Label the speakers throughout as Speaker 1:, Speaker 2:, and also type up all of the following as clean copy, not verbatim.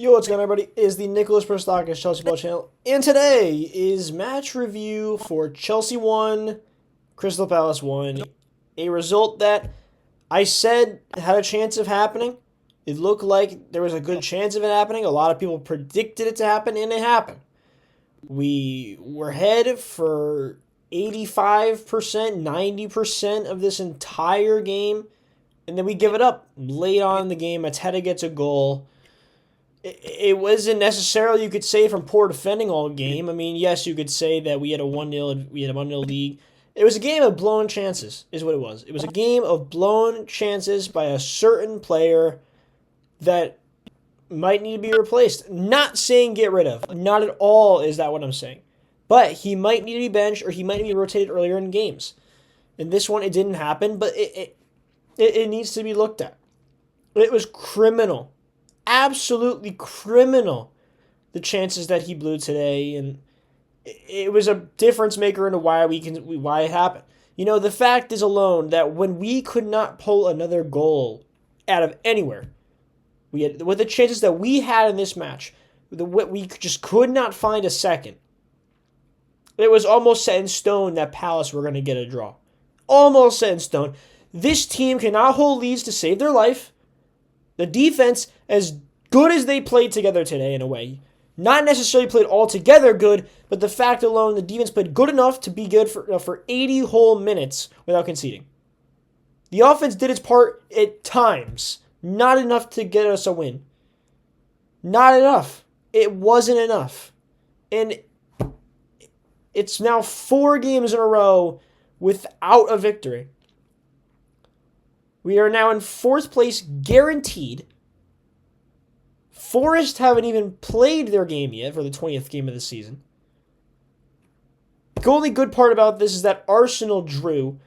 Speaker 1: Yo, what's going on, everybody? It is the Nicholas Prostakis Chelsea Ball Channel, and today is match review for Chelsea 1, Crystal Palace 1. A result that I said had a chance of happening. It looked like there was a good chance of it happening. A lot of people predicted it to happen, and it happened. We were ahead for 85%, 90% of this entire game, and then we give it up. Late on in the game, Mateta gets a goal. It wasn't necessarily, you could say, from poor defending all game. I mean, yes, you could say that we had a 1-0 lead. It was a game of blown chances, is what it was. It was a game of blown chances by a certain player that might need to be replaced. Not saying get rid of. Not at all is that what I'm saying. But he might need to be benched or he might need to be rotated earlier in games. In this one, it didn't happen, but it needs to be looked at. It was criminal. Absolutely criminal, the chances that he blew today, and it was a difference maker into why it happened. You know, the fact is alone that when we could not pull another goal out of anywhere, with the chances that we had in this match, we just could not find a second. It was almost set in stone that Palace were going to get a draw. Almost set in stone. This team cannot hold leads to save their life. The defense, as good as they played together today in a way, not necessarily played all together good, but the fact alone, the defense played good enough to be good for 80 whole minutes without conceding. The offense did its part at times. Not enough to get us a win. Not enough. It wasn't enough. And it's now 4 games in a row without a victory. We are now in 4th place, guaranteed. Forest haven't even played their game yet for the 20th game of the season. The only good part about this is that Arsenal drew,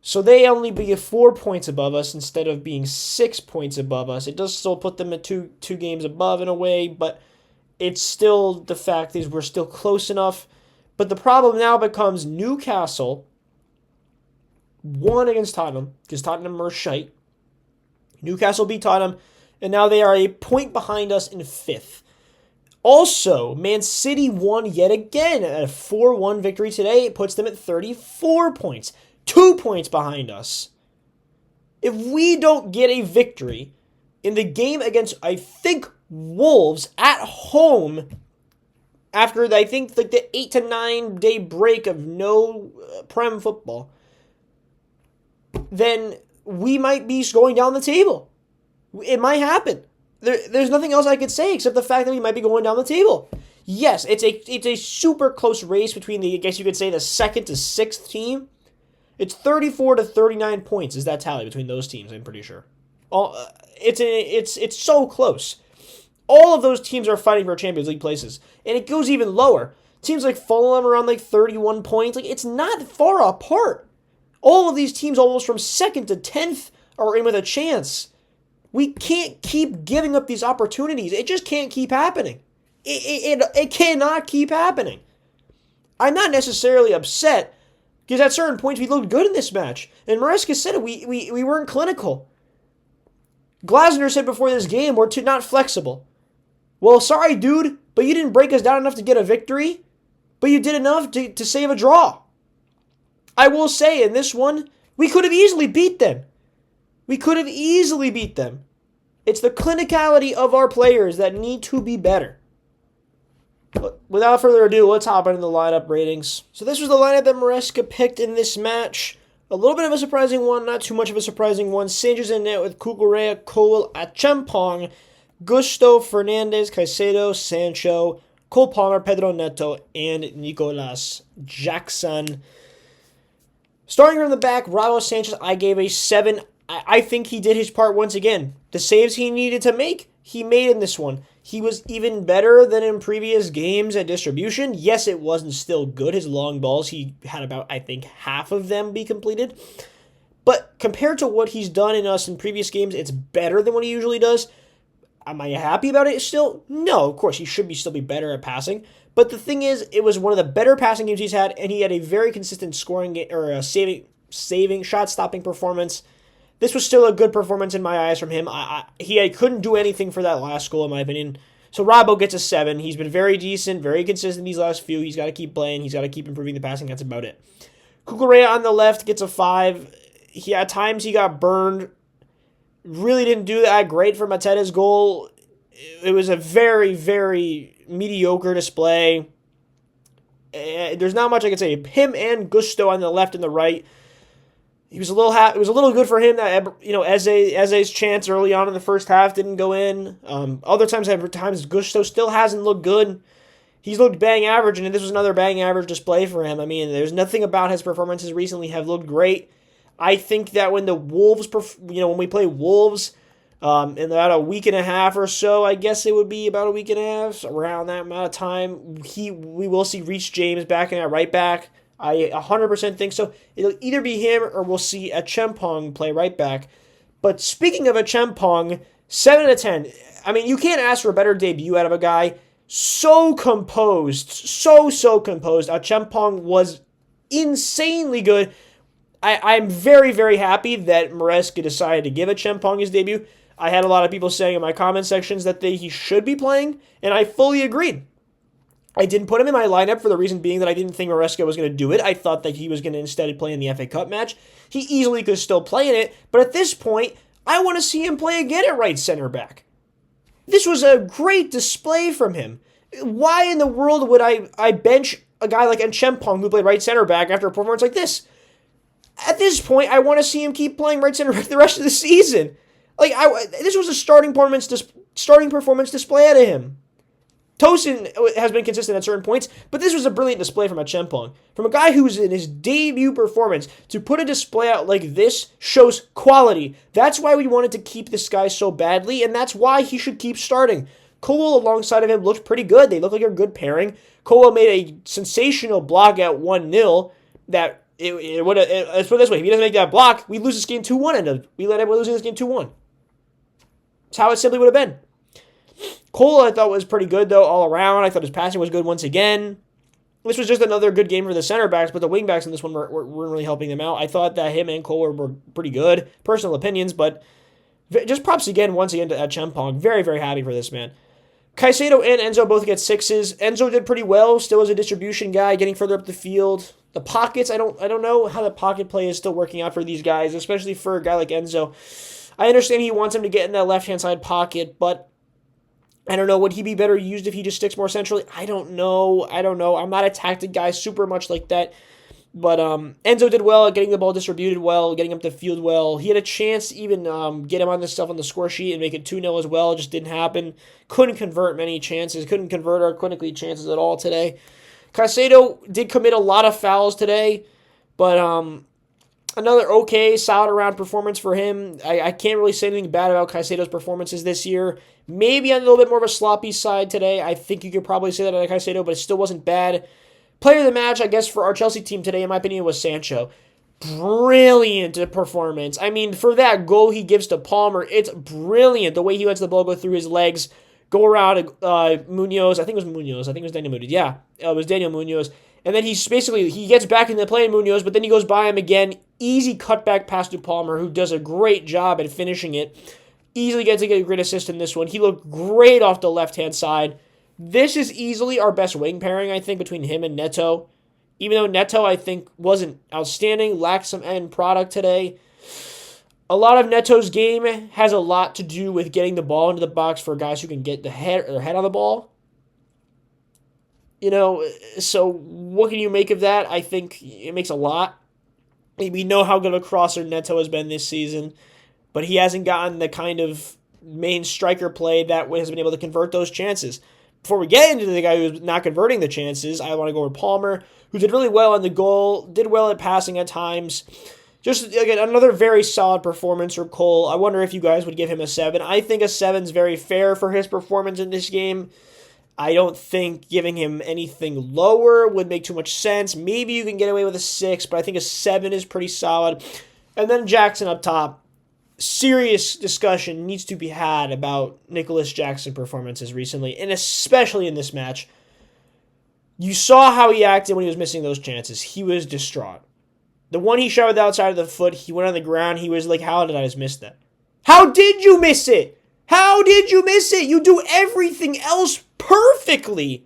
Speaker 1: so they only be 4 points above us instead of being 6 points above us. It does still put them at two games above in a way, but it's still, the fact is we're still close enough. But the problem now becomes Newcastle won against Tottenham, because Tottenham are shite. Newcastle beat Tottenham, and now they are a point behind us in 5th. Also, Man City won yet again at a 4-1 victory today. It puts them at 34 points, 2 points behind us. If we don't get a victory in the game against, I think, Wolves at home, after, I think, like the 8 to 9 day break of no Prem football, then we might be going down the table. It might happen. There's nothing else I could say except the fact that we might be going down the table. Yes, it's a super close race between I guess you could say, the 2nd to 6th team. It's 34 to 39 points is that tally between those teams, I'm pretty sure. It's so close. All of those teams are fighting for Champions League places, and it goes even lower. Teams like Fulham around like 31 points. Like, it's not far apart. All of these teams almost from 2nd to 10th are in with a chance. We can't keep giving up these opportunities. It just can't keep happening. It cannot keep happening. I'm not necessarily upset, because at certain points we looked good in this match. And Maresca said it, we weren't clinical. Glasner said before this game, we're not flexible. Well, sorry, dude, but you didn't break us down enough to get a victory, but you did enough to save a draw. I will say, in this one, we could have easily beat them. We could have easily beat them. It's the clinicality of our players that need to be better. But without further ado, let's hop into the lineup ratings. So this was the lineup that Maresca picked in this match. A little bit of a surprising one, not too much of a surprising one. Sanchez in net with Cucurella, Cole, Acheampong, Gusto, Fernandez, Caicedo, Sancho, Cole Palmer, Pedro Neto, and Nicolas Jackson. Starting from the back, Raul Sanchez, I gave a 7. I think he did his part once again. The saves he needed to make, he made in this one. He was even better than in previous games at distribution. Yes, it wasn't still good. His long balls, he had about, I think, half of them be completed. But compared to what he's done in previous games, it's better than what he usually does. Am I happy about it still? No, of course, he should still be better at passing. But the thing is, it was one of the better passing games he's had, and he had a very consistent scoring game, or saving, shot-stopping performance. This was still a good performance in my eyes from him. He couldn't do anything for that last goal, in my opinion. So Robbo gets a 7. He's been very decent, very consistent these last few. He's got to keep playing. He's got to keep improving the passing. That's about it. Kukurea on the left gets a 5. At times he got burned. Really didn't do that great for Mateda's goal. It was a very, very mediocre display. There's not much I can say. Him and Gusto on the left and the right. It was a little good for him that Eze's chance early on in the first half didn't go in. Other times Gusto still hasn't looked good. He's looked bang average, and this was another bang average display for him. I mean, there's nothing about his performances recently have looked great. I think that when the Wolves, when we play Wolves, in about a week and a half or so, I guess it would be about a week and a half, around that amount of time, we will see Reece James back in at right back. I 100% think so. It'll either be him or we'll see Acheampong play right back. But speaking of Acheampong, 7 out of 10. I mean, you can't ask for a better debut out of a guy. So composed. So composed. Acheampong was insanely good. I'm very, very happy that Maresca decided to give Acheampong his debut. I had a lot of people saying in my comment sections that he should be playing, and I fully agreed. I didn't put him in my lineup for the reason being that I didn't think Maresca was going to do it. I thought that he was going to instead play in the FA Cup match. He easily could still play in it, but at this point, I want to see him play again at right center back. This was a great display from him. Why in the world would I bench a guy like Acheampong who played right center back after a performance like this? At this point, I want to see him keep playing right center back the rest of the season. This was a starting performance display out of him. Tosin has been consistent at certain points, but this was a brilliant display from Acheampong. From a guy who's in his debut performance, to put a display out like this shows quality. That's why we wanted to keep this guy so badly, and that's why he should keep starting. Cole alongside of him looked pretty good. They look like a good pairing. Cole made a sensational block at 1-0 that let's put it this way. If he doesn't make that block, we lose this game 2-1. We let everyone losing this game 2-1. That's how it simply would have been. Cole, I thought, was pretty good, though, all around. I thought his passing was good once again. This was just another good game for the center backs, but the wing backs in this one weren't really helping them out. I thought that him and Cole were pretty good. Personal opinions, but just props once again to Acheampong. Very, very happy for this man. Caicedo and Enzo both get 6s. Enzo did pretty well, still as a distribution guy, getting further up the field. The pockets, I don't know how the pocket play is still working out for these guys, especially for a guy like Enzo. I understand he wants him to get in that left-hand side pocket, but I don't know. Would he be better used if he just sticks more centrally? I don't know. I'm not a tactic guy super much like that. But Enzo did well at getting the ball distributed well, getting up the field well. He had a chance to even get him on this stuff on the score sheet and make it 2-0 as well. It just didn't happen. Couldn't convert many chances. Couldn't convert our clinically chances at all today. Caicedo did commit a lot of fouls today, but another okay, solid around performance for him. I can't really say anything bad about Caicedo's performances this year. Maybe on a little bit more of a sloppy side today. I think you could probably say that on Caicedo, but it still wasn't bad. Player of the match, I guess, for our Chelsea team today, in my opinion, was Sancho. Brilliant performance. I mean, for that goal he gives to Palmer, it's brilliant. The way he lets the ball go through his legs, go around Munoz. I think it was Munoz. I think it was Daniel Munoz. Yeah, it was Daniel Munoz. And then he gets back in the play in Munoz, but then he goes by him again. Easy cutback pass to Palmer, who does a great job at finishing it. Easily gets a great assist in this one. He looked great off the left-hand side. This is easily our best wing pairing, I think, between him and Neto. Even though Neto, I think, wasn't outstanding, lacked some end product today. A lot of Neto's game has a lot to do with getting the ball into the box for guys who can get their head on the ball. So what can you make of that? I think it makes a lot. We know how good of a crosser Neto has been this season, but he hasn't gotten the kind of main striker play that has been able to convert those chances. Before we get into the guy who's not converting the chances, I want to go with Palmer, who did really well on the goal, did well at passing at times. Just, again, another very solid performance from Cole. I wonder if you guys would give him a 7. I think a 7 is very fair for his performance in this game. I don't think giving him anything lower would make too much sense. Maybe you can get away with a 6, but I think a 7 is pretty solid. And then Jackson up top. Serious discussion needs to be had about Nicholas Jackson performances recently, and especially in this match. You saw how he acted when he was missing those chances. He was distraught. The one he shot with the outside of the foot, he went on the ground. He was like, how did I just miss that? How did you miss it? How did you miss it? You do everything else perfectly.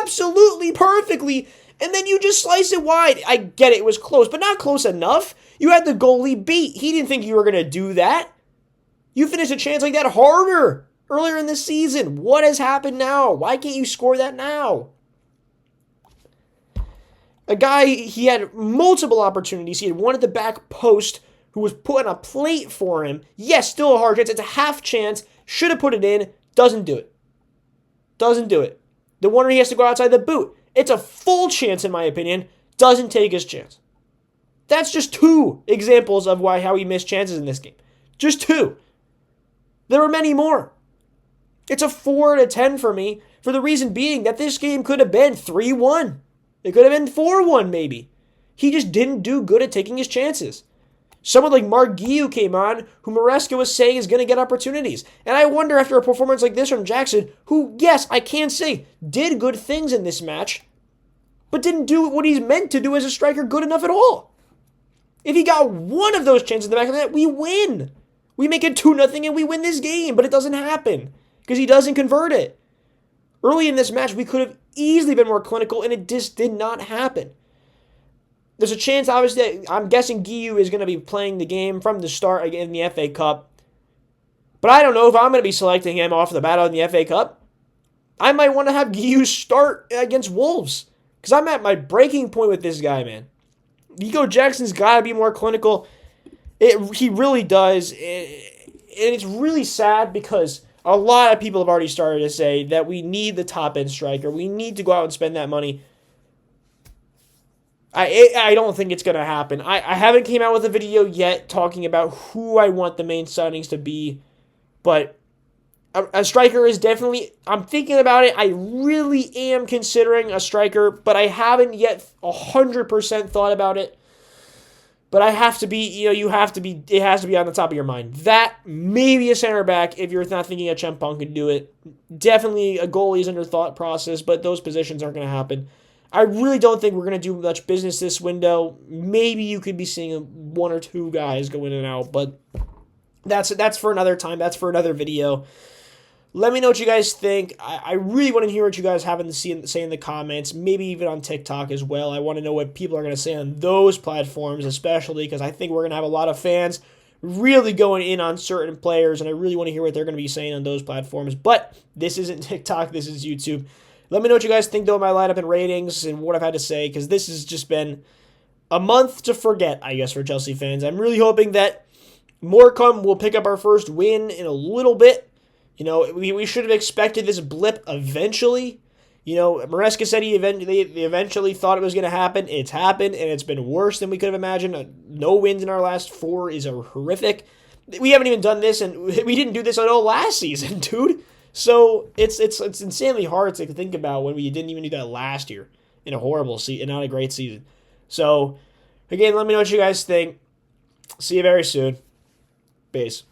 Speaker 1: Absolutely perfectly. And then you just slice it wide. I get it was close, but not close enough. You had the goalie beat. He didn't think you were going to do that. You finished a chance like that harder earlier in the season. What has happened now? Why can't you score that now? A guy, he had multiple opportunities. He had one at the back post who was put on a plate for him. Yes, still a hard chance. It's a half chance. Should have put it in. Doesn't do it. Doesn't do it. The one where he has to go outside the boot. It's a full chance, in my opinion. Doesn't take his chance. That's just 2 examples of how he missed chances in this game. Just 2. There were many more. It's a 4 out of 10 for me, for the reason being that this game could have been 3-1. It could have been 4-1 maybe. He just didn't do good at taking his chances. Someone like Guiu came on, who Morecambe was saying is going to get opportunities. And I wonder, after a performance like this from Jackson, who, yes, I can say, did good things in this match, but didn't do what he's meant to do as a striker good enough at all. If he got one of those chances in the back of the net, we win. We make it 2-0 and we win this game, but it doesn't happen because he doesn't convert it. Early in this match, we could have easily been more clinical, and it just did not happen. There's a chance, obviously, that I'm guessing Guiu is going to be playing the game from the start in the FA Cup. But I don't know if I'm going to be selecting him off the bat in the FA Cup. I might want to have Guiu start against Wolves, because I'm at my breaking point with this guy, man. Nico Jackson's got to be more clinical. He really does. And it's really sad because a lot of people have already started to say that we need the top-end striker. We need to go out and spend that money. I don't think it's going to happen. I haven't came out with a video yet talking about who I want the main signings to be, but a striker is definitely, I'm thinking about it. I really am considering a striker, but I haven't yet 100% thought about it. But I have to be, it has to be on the top of your mind. That, maybe a center back if you're not thinking Acheampong can do it. Definitely a goalie is under thought process, but those positions aren't going to happen. I really don't think we're going to do much business this window. Maybe you could be seeing 1 or 2 guys go in and out, but that's for another time. That's for another video. Let me know what you guys think. I really want to hear what you guys have to say in the comments, maybe even on TikTok as well. I want to know what people are going to say on those platforms, especially because I think we're going to have a lot of fans really going in on certain players, and I really want to hear what they're going to be saying on those platforms. But this isn't TikTok. This is YouTube. Let me know what you guys think, though, of my lineup and ratings and what I've had to say, because this has just been a month to forget, I guess, for Chelsea fans. I'm really hoping that Morecambe will pick up our first win in a little bit. We should have expected this blip eventually. Morecambe said they eventually thought it was going to happen. It's happened, and it's been worse than we could have imagined. No wins in our last 4 is horrific. We haven't even done this, and we didn't do this at all last season, dude. So it's insanely hard to think about when we didn't even do that last year in a horrible season, not a great season. So, again, let me know what you guys think. See you very soon. Peace.